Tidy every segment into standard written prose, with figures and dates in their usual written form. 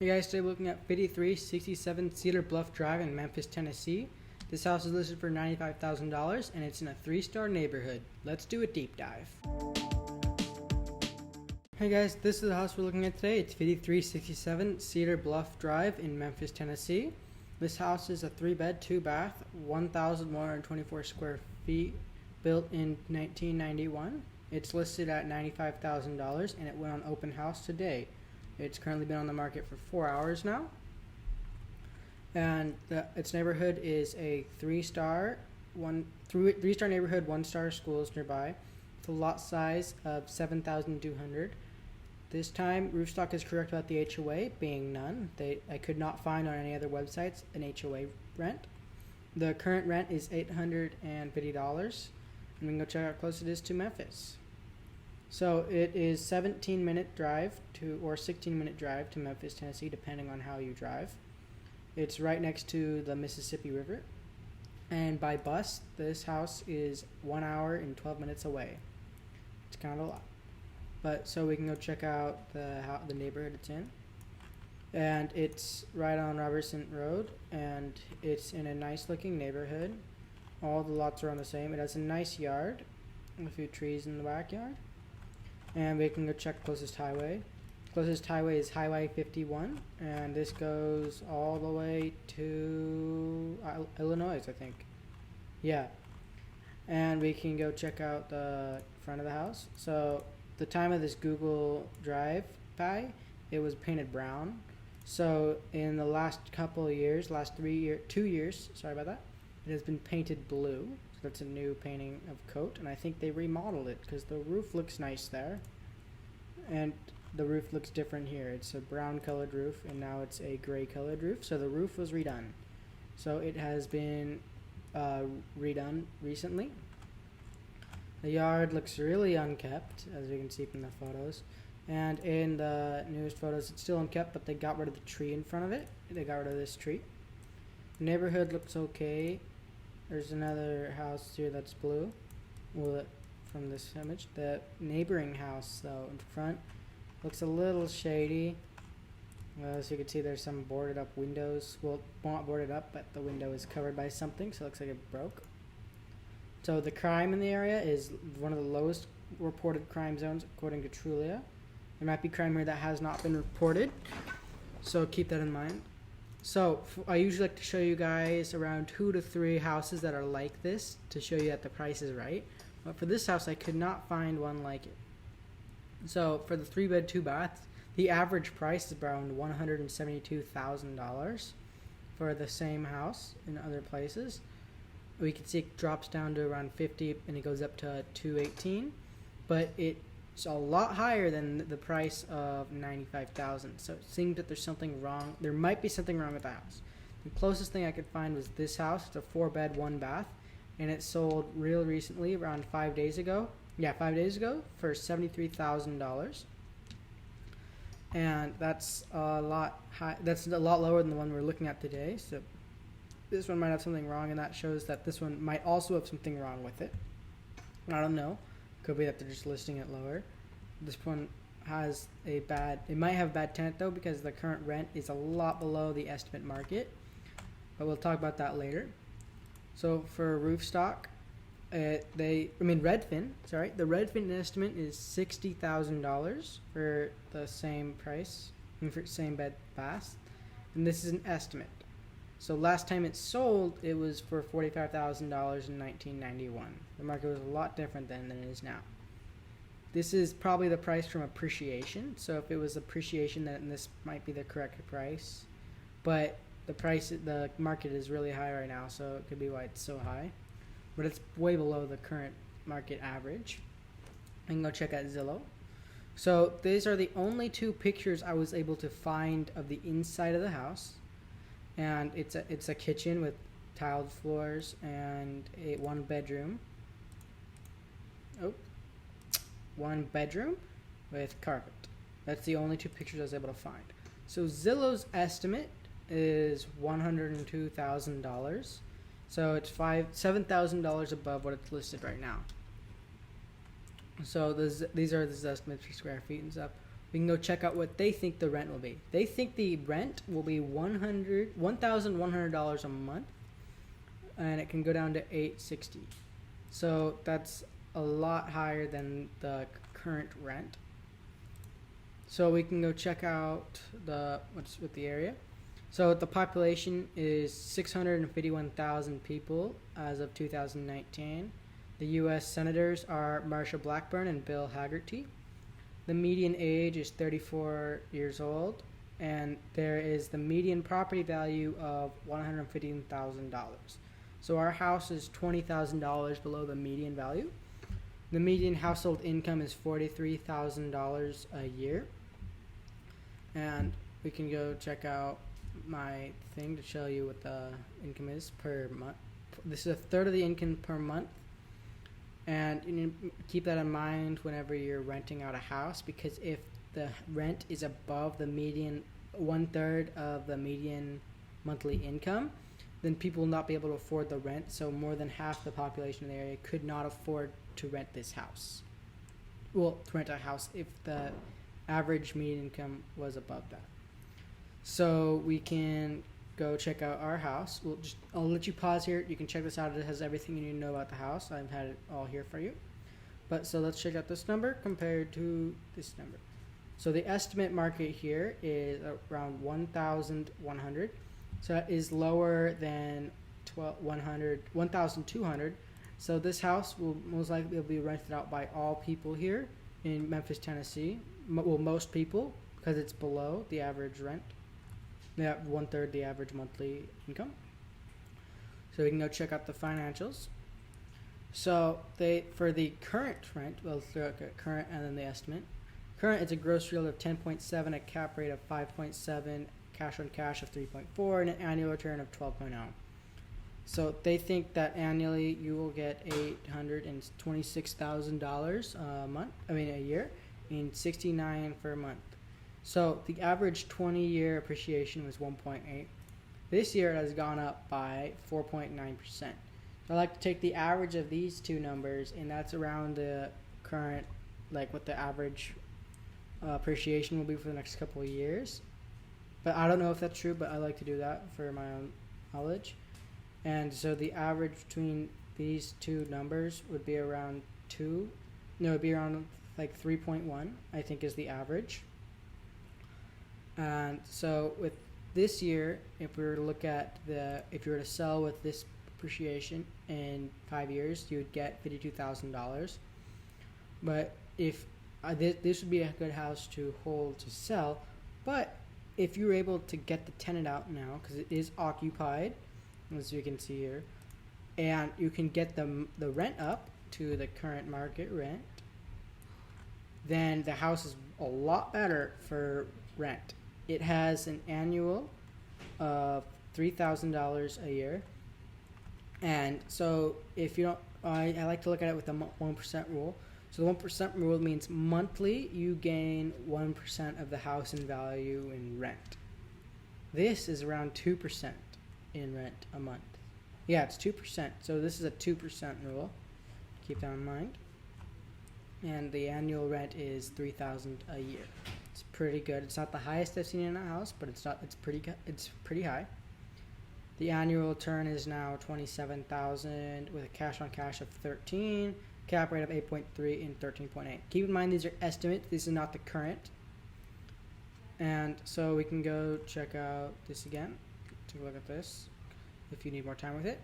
Hey guys, today we're looking at 5367 Cedar Bluff Drive in Memphis, Tennessee. This house is listed for $95,000 and it's in a 3-star neighborhood. Let's do a deep dive. Hey guys, this is the house we're looking at today. It's 5367 Cedar Bluff Drive in Memphis, Tennessee. This house is a 3-bed, 2-bath, 1,124 square feet, built in 1991. It's listed at $95,000 and it went on open house today. It's currently been on the market for 4 hours now. And its neighborhood is a 3-star neighborhood, 1-star schools nearby, with a lot size of 7,200. This time, roof stock is correct about the HOA, being none. I could not find on any other websites an HOA rent. The current rent is $850, and we can go check out how close it is to Memphis. So it is 17-minute drive or 16-minute drive to Memphis, Tennessee, depending on how you drive. It's right next to the Mississippi River. And by bus, this house is 1 hour and 12 minutes away. It's kind of a lot. But so we can go check out the neighborhood it's in. And it's right on Robertson Road, and it's in a nice looking neighborhood. All the lots are on the same. It has a nice yard, a few trees in the backyard. And we can go check closest highway. Closest highway is Highway 51, and this goes all the way to Illinois, I think. Yeah. And we can go check out the front of the house. So the time of this Google Drive by, it was painted brown. So in the last couple of years, 2 years, sorry about that, it has been painted blue. That's a new painting of coat, and I think they remodeled it because the roof looks nice there, and the roof looks different here. It's a brown colored roof, and now it's a gray colored roof, so the roof was redone. So it has been redone recently. The yard looks really unkept, as you can see from the photos, and in the newest photos it's still unkept, but they got rid of the tree in front of it. They got rid of this tree. The neighborhood looks okay. There's another house here that's blue, from this image. The neighboring house, though, in front, looks a little shady. As you can see, there's some boarded up windows. Well, not boarded up, but the window is covered by something, so it looks like it broke. So the crime in the area is one of the lowest reported crime zones, according to Trulia. There might be crime here that has not been reported, so keep that in mind. So I usually like to show you guys around 2 to 3 houses that are like this to show you that the price is right. But for this house, I could not find one like it. So for the 3-bed, 2-bath, the average price is around $172,000 for the same house in other places. We can see it drops down to around 50 and it goes up to 218, but it's a lot higher than the price of $95,000. So it seems that there's something wrong. There might be something wrong with the house. The closest thing I could find was this house. It's a 4-bed, 1-bath, and it sold real recently, around 5 days ago. Yeah, 5 days ago for $73,000. And that's a lot high. That's a lot lower than the one we're looking at today. So this one might have something wrong, and that shows that this one might also have something wrong with it. I don't know. Could be that they're just listing it lower. This one has it might have a bad tenant though, because the current rent is a lot below the estimate market, but we'll talk about that later. So for roof stock, the Redfin estimate is $60,000 for the same price, for same bed bath, and this is an estimate. So last time it sold, it was for $45,000 in 1991. The market was a lot different then than it is now. This is probably the price from appreciation. So if it was appreciation, then this might be the correct price. But the market is really high right now, so it could be why it's so high. But it's way below the current market average. I can go check out Zillow. So these are the only 2 pictures I was able to find of the inside of the house. And it's a kitchen with tiled floors and a 1 bedroom. One bedroom with carpet. That's the only 2 pictures I was able to find. So Zillow's estimate is $102,000. So it's $7,000 above what it's listed right now. So these are the estimates for square feet and stuff. We can go check out what they think the rent will be. They think the rent will be $1,100 a month, and it can go down to $860. So that's a lot higher than the current rent. So we can go check out what's with the area. So the population is 651,000 people as of 2019. The U.S. senators are Marsha Blackburn and Bill Hagerty. The median age is 34 years old, and there is the median property value of $115,000. So our house is $20,000 below the median value. The median household income is $43,000 a year. And we can go check out my thing to show you what the income is per month. This is a third of the income per month. And you need to keep that in mind whenever you're renting out a house, because if the rent is above the median, 1/3 of the median monthly income, then people will not be able to afford the rent. So more than half the population in the area could not afford to rent this house. Well, to rent a house if the average median income was above that. So we can go check out our house. I'll let you pause here. You can check this out. It has everything you need to know about the house. I've had it all here for you. So let's check out this number compared to this number. So the estimate market here is around 1,100. So that is lower than 1,200. So this house will most likely be rented out by all people here in Memphis, Tennessee. Well, most people, because it's below the average rent. They have 1/3 the average monthly income. So we can go check out the financials. So for the current rent, we'll look at current and then the estimate. Current is a gross yield of 10.7, a cap rate of 5.7, cash on cash of 3.4, and an annual return of 12.0. So they think that annually you will get $826,000 a year, and $69 per month. So the average 20-year appreciation was 1.8. This year it has gone up by 4.9%. So I like to take the average of these two numbers, and that's around the current, like what the average appreciation will be for the next couple of years. But I don't know if that's true, but I like to do that for my own knowledge. And so the average between these two numbers would be around it'd be around like 3.1, I think, is the average. And so with this year, if we were to look at if you were to sell with this appreciation in 5 years, you would get $52,000. But if this would be a good house to hold to sell, but if you were able to get the tenant out now, because it is occupied, as you can see here, and you can get the rent up to the current market rent, then the house is a lot better for rent. It has an annual of $3,000 a year. And so if you don't, I like to look at it with the 1% rule. So the 1% rule means monthly you gain 1% of the house in value in rent. This is around 2% in rent a month. Yeah, it's 2%. So this is a 2% rule. Keep that in mind. And the annual rent is $3,000 a year. It's pretty good. It's not the highest I've seen in a house, but it's pretty good. It's pretty high. The annual return is now $27,000 with a cash on cash of 13, cap rate of 8.3 and 13.8. Keep in mind these are estimates. This is not the current. And so we can go check out this again. Take a look at this if you need more time with it.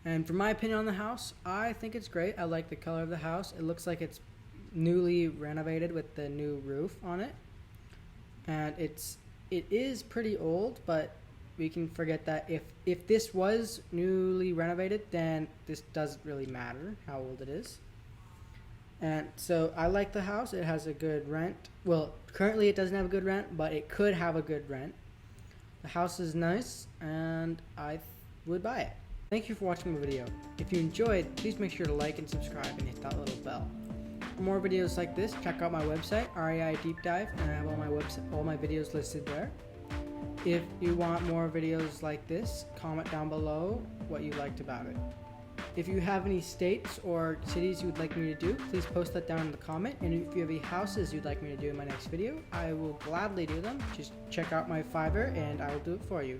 And for my opinion on the house, I think it's great. I like the color of the house. It looks like it's newly renovated with the new roof on it. And it is pretty old, but we can forget that if this was newly renovated, then this doesn't really matter how old it is. And so I like the house. It has a good rent. Well, currently it doesn't have a good rent, but it could have a good rent. The house is nice, and I would buy it. Thank you for watching my video. If you enjoyed, please make sure to like and subscribe and hit that little bell. For more videos like this, check out my website, REI Deep Dive, and I have all my videos listed there. If you want more videos like this, comment down below what you liked about it. If you have any states or cities you would like me to do, please post that down in the comment. And if you have any houses you'd like me to do in my next video, I will gladly do them. Just check out my Fiverr and I will do it for you.